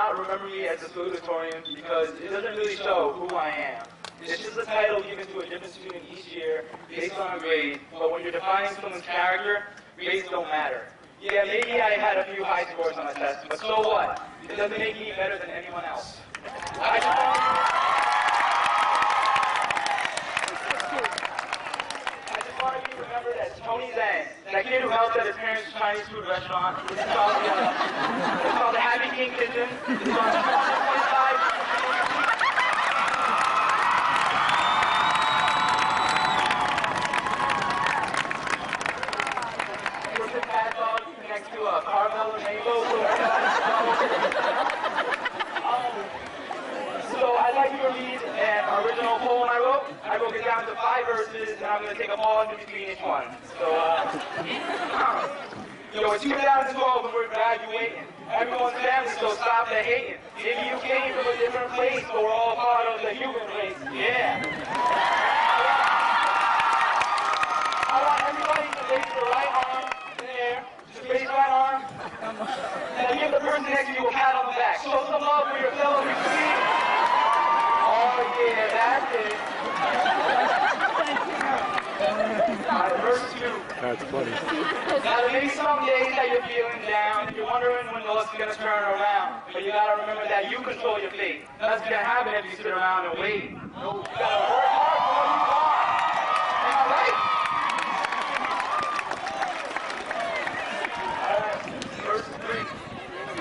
not remember me as a Salutatorian because it doesn't really show who I am. It's just a title given to a different student each year based on a grade, but when you're defining someone's character, grades don't matter. Yeah, maybe I had a few high scores on the test, but so what? It doesn't make me better than anyone else. I just want you to remember that Tony Zheng, that kid who helped at his parents' Chinese food restaurant, it's called the Happy King Kitchen. It's on 225. Next to a Carmel and Rainbow. So I'd like you to read an original poem I wrote. I broke it down to 5 verses, and I'm going to take a pause in between each one. So, it's 2012 and we're graduating. Everyone's family, so stop the hating. Maybe you came from a different place, but we're all part of the human race. Yeah. I want everybody to raise their right arm in the air. Raise your right arm, and give the person next to you a pat on the back. Show some love for your fellow students. Oh yeah, that's it. Alright, verse 2. That's funny. Now there may be some days that you're feeling down, you're wondering when the luck's gonna turn around. But you gotta remember that you control your fate. Nothing's gonna happen if you sit around and wait. No, you gotta work hard for what you want. Am I right?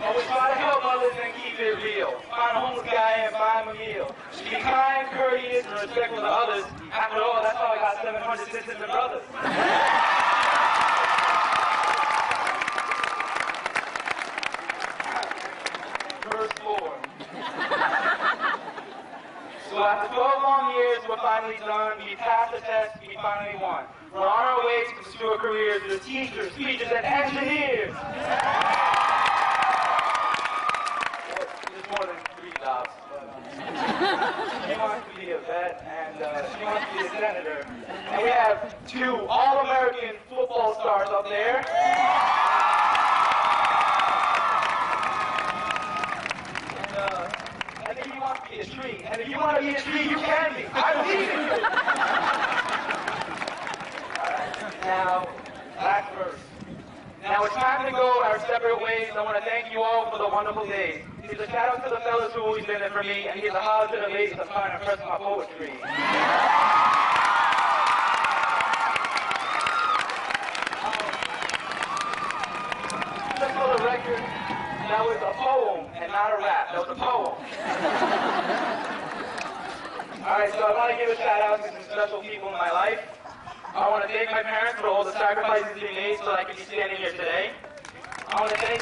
Always try to help others and keep it real. Find a homeless guy and buy him a meal. Be kind, courteous, and respectful to others. After all, that's how I got 700 sisters and brothers. Verse 4. So after 12 long years, we're finally done. We passed the test, we finally won. We're on our way to pursue a career as teachers, teachers, and engineers. More than 3 jobs. She wants to be a vet, and she wants to be a senator. And we have 2 all-American football stars up there. And I think he wants to be a tree. And if you want to be a tree, you can be. I believe in you. Alright, now, last verse. Now it's time to go our separate ways. I want to thank you all for the wonderful days. Here's a shout out to the fellas who always been there for me, and here's a holler to the ladies I'm trying to impress my poetry. Just for the record, that was a poem and not a rap. That was a poem. Alright, so I want to give a shout out to some special people in my life. I want to thank my parents for all the sacrifices they made so I could be standing here today. I want to thank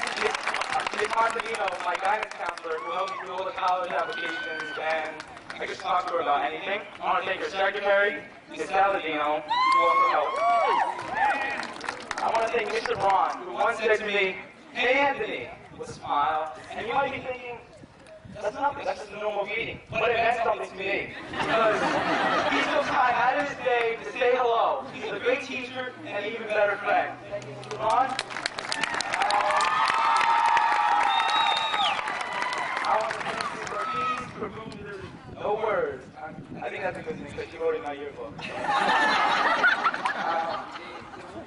Ms. Montevino, my guidance counselor, who helped me through all the college applications, and I could talk to her about anything. I want to thank her secretary, Ms. Saladino, who also helped. I want to thank Mr. Braun, who once said to me, "Hey Anthony," with a smile, and you might be thinking, that's nothing, that's just a normal greeting. But it meant something to me. Because he took time out of his day to say hello. He's a great teacher and an even better friend. Thank you, Mr. Ron. I want to thank you for these, for boozers, no words. I think that's a good thing because she wrote it in my yearbook.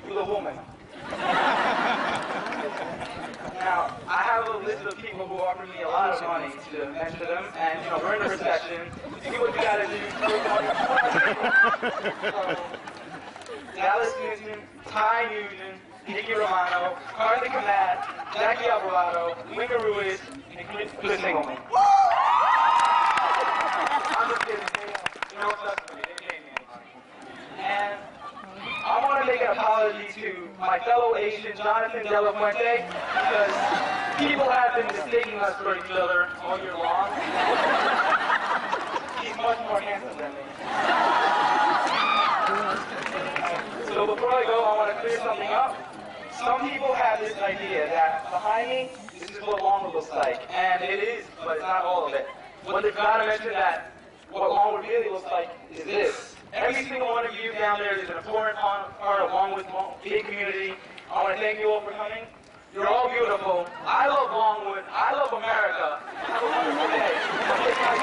You're a woman. Now, I have a list of people who offer me a lot of money to mention them, and we're in a recession. You do what you gotta do. Dallas Newton, Ty Nugent, Nicky Romano, Carly Kamat, Jackie Alvarado, Winger Ruiz, and Chris Engelman. I'm just kidding. You know what's up for me? They pay me any money. And I want to make an apology to my fellow Asian, Jonathan De La Fuente, because people have been mistaking us for each other all year long. He's much more handsome than me. So before I go, I want to clear something up. Some people have this idea that behind me, this is what Longwood looks like. And it is, but it's not all of it. But they've got to mention that what Longwood really looks like is this. Every single one of you down there is an important part of Longwood's big community. I want to thank you all for coming. You're all beautiful. I love Longwood. I love America. Have a wonderful day. I'll take my